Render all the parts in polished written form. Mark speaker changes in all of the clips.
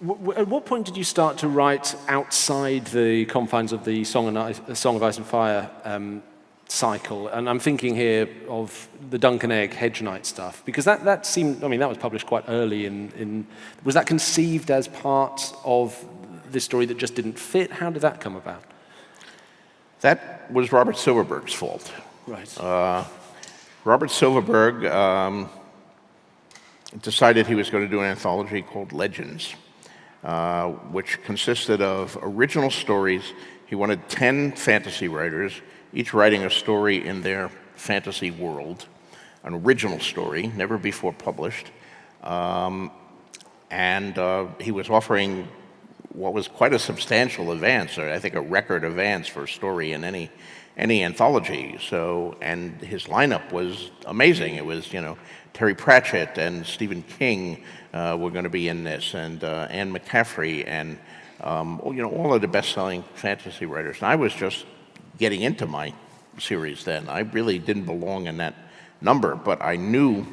Speaker 1: At what point did you start to write outside the confines of the Song of Ice and Fire cycle? And I'm thinking here of the Dunk and Egg Hedge Knight stuff, because that seemed, I mean, that was published quite early was that conceived as part of this story that just didn't fit? How did that come about?
Speaker 2: That was Robert Silverberg's fault.
Speaker 1: Right.
Speaker 2: Robert Silverberg decided he was going to do an anthology called Legends, which consisted of original stories. He wanted 10 fantasy writers, each writing a story in their fantasy world, an original story, never before published. And he was offering what was quite a substantial advance, or I think a record advance for a story in any anthology. So, and his lineup was amazing. It was, Terry Pratchett and Stephen King were going to be in this, and Anne McCaffrey, and all of the best-selling fantasy writers. And I was just getting into my series then. I really didn't belong in that number, but I knew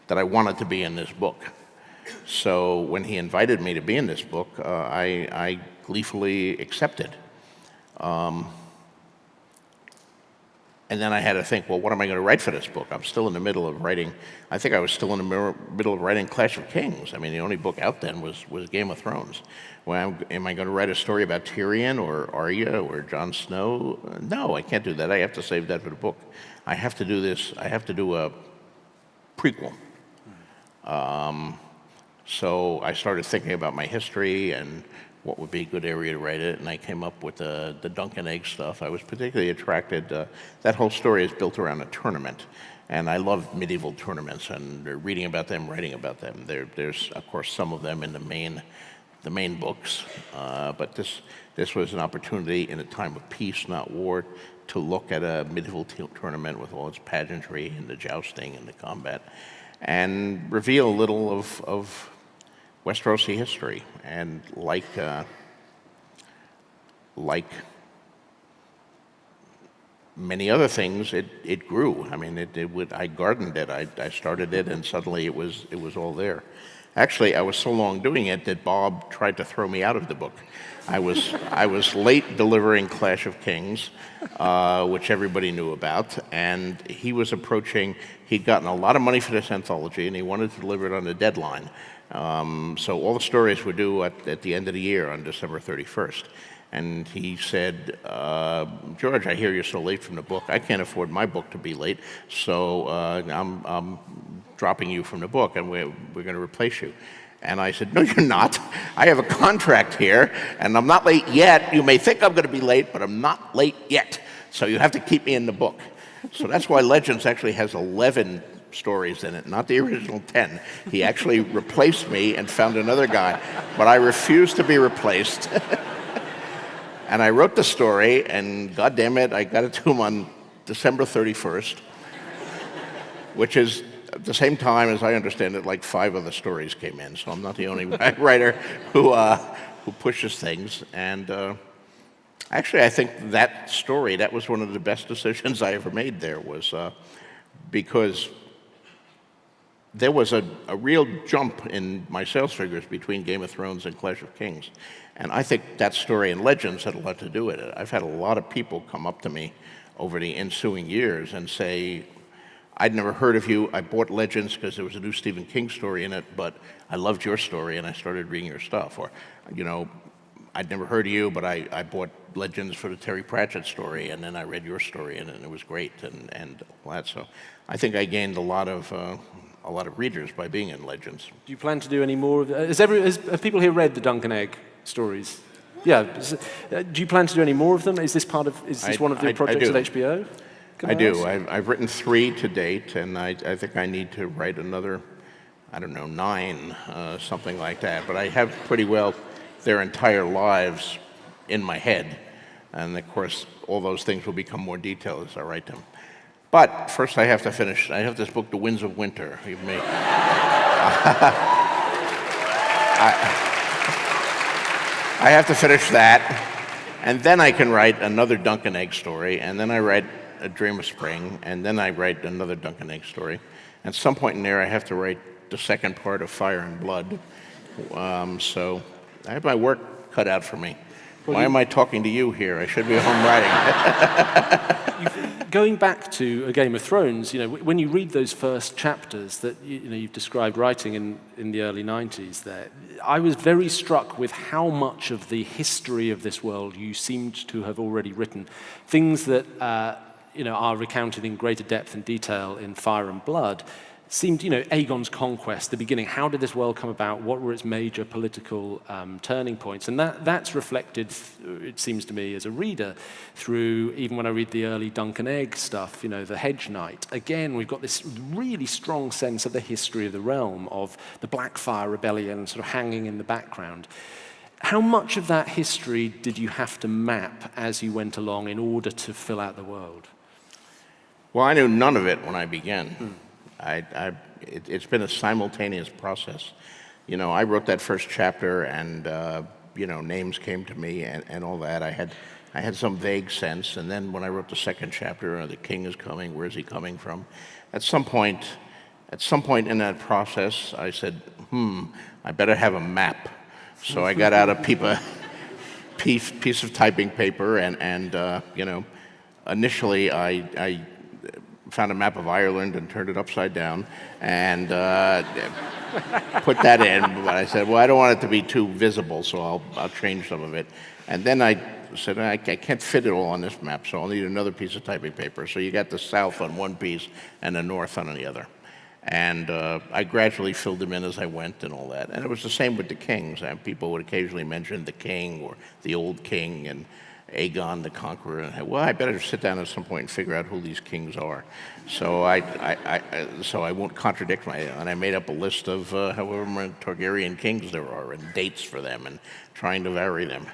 Speaker 2: that I wanted to be in this book. So when he invited me to be in this book, I gleefully accepted. And then I had to think, well, what am I going to write for this book? I'm still in the middle of writing. I think I was still in the middle of writing Clash of Kings. I mean, the only book out then was Game of Thrones. Well, am I going to write a story about Tyrion or Arya or Jon Snow? No, I can't do that. I have to save that for the book. I have to do this. I have to do a prequel. So I started thinking about my history and what would be a good area to write it, and I came up with the Dunk and Egg stuff. I was particularly attracted, that whole story is built around a tournament, and I love medieval tournaments and reading about them, writing about them. There's, of course, some of them in the main books, but this was an opportunity in a time of peace, not war, to look at a medieval tournament with all its pageantry and the jousting and the combat, and reveal a little of Westerosi history. And like many other things, it grew. I mean, I gardened it. I started it, and suddenly it was all there. Actually, I was so long doing it that Bob tried to throw me out of the book. I was late delivering Clash of Kings, which everybody knew about, and he was approaching. He'd gotten a lot of money for this anthology, and he wanted to deliver it on the deadline. So all the stories were due at the end of the year on December 31st. And he said, George, I hear you're so late from the book. I can't afford my book to be late, so I'm dropping you from the book, and we're going to replace you. And I said, no, you're not. I have a contract here, and I'm not late yet. You may think I'm going to be late, but I'm not late yet. So you have to keep me in the book. So that's why Legends actually has 11 stories in it, not the original 10. He actually replaced me and found another guy, but I refused to be replaced. And I wrote the story, and God damn it, I got it to him on December 31st, which is at the same time, as I understand it, like 5 other stories came in, so I'm not the only writer who pushes things. And actually, I think that story, that was one of the best decisions I ever made there, was because there was a real jump in my sales figures between Game of Thrones and Clash of Kings. And I think that story in Legends had a lot to do with it. I've had a lot of people come up to me over the ensuing years and say, I'd never heard of you. I bought Legends because there was a new Stephen King story in it, but I loved your story and I started reading your stuff. Or, I'd never heard of you, but I bought Legends for the Terry Pratchett story, and then I read your story in it, and it was great, and all that. So I think I gained a lot of readers by being in Legends.
Speaker 1: Do you plan to do any more of that? Have people here read the Dunk and Egg stories? Yeah. Do you plan to do any more of them? Is this one of the projects at HBO?
Speaker 2: I do. I've written 3 to date, and I think I need to write another, 9, something like that. But I have pretty well their entire lives in my head. And of course, all those things will become more detailed as I write them. But first I have this book, The Winds of Winter. I have to finish that, and then I can write another Dunk and Egg story, and then I write A Dream of Spring, and then I write another Dunk and Egg story. At some point in there, I have to write the second part of Fire and Blood, So I have my work cut out for me.
Speaker 1: Well,
Speaker 2: Why am I talking to you here? I should be home writing.
Speaker 1: Going back to A Game of Thrones, when you read those first chapters that you've described writing in the early 90s there, I was very struck with how much of the history of this world you seemed to have already written. Things that are recounted in greater depth and detail in Fire and Blood seemed, Aegon's conquest, the beginning. How did this world come about? What were its major political turning points? And that's reflected, it seems to me, as a reader, through, even when I read the early Dunk and Egg stuff, the Hedge Knight. Again, we've got this really strong sense of the history of the realm, of the Blackfire Rebellion sort of hanging in the background. How much of that history did you have to map as you went along in order to fill out the world?
Speaker 2: Well, I knew none of it when I began. It's been a simultaneous process. I wrote that first chapter, and names came to me and all that. I had some vague sense, and then when I wrote the second chapter, the king is coming. Where is he coming from? At some point in that process, I said, I better have a map. So I got out a piece of typing paper, and initially I found a map of Ireland and turned it upside down and put that in. But I said, well, I don't want it to be too visible, so I'll change some of it. And then I said, I can't fit it all on this map, so I'll need another piece of typing paper. So you got the south on one piece and the north on the other. And I gradually filled them in as I went and all that. And it was the same with the kings. And people would occasionally mention the king or the old king and Aegon the Conqueror, and well, I better sit down at some point and figure out who these kings are. So I won't contradict and I made up a list of however many Targaryen kings there are and dates for them and trying to vary them.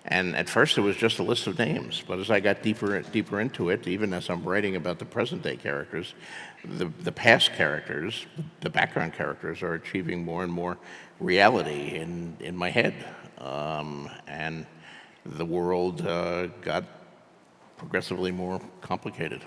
Speaker 2: And at first it was just a list of names, but as I got deeper into it, even as I'm writing about the present day characters, the past characters, the background characters are achieving more and more reality in my head. And the world got progressively more complicated.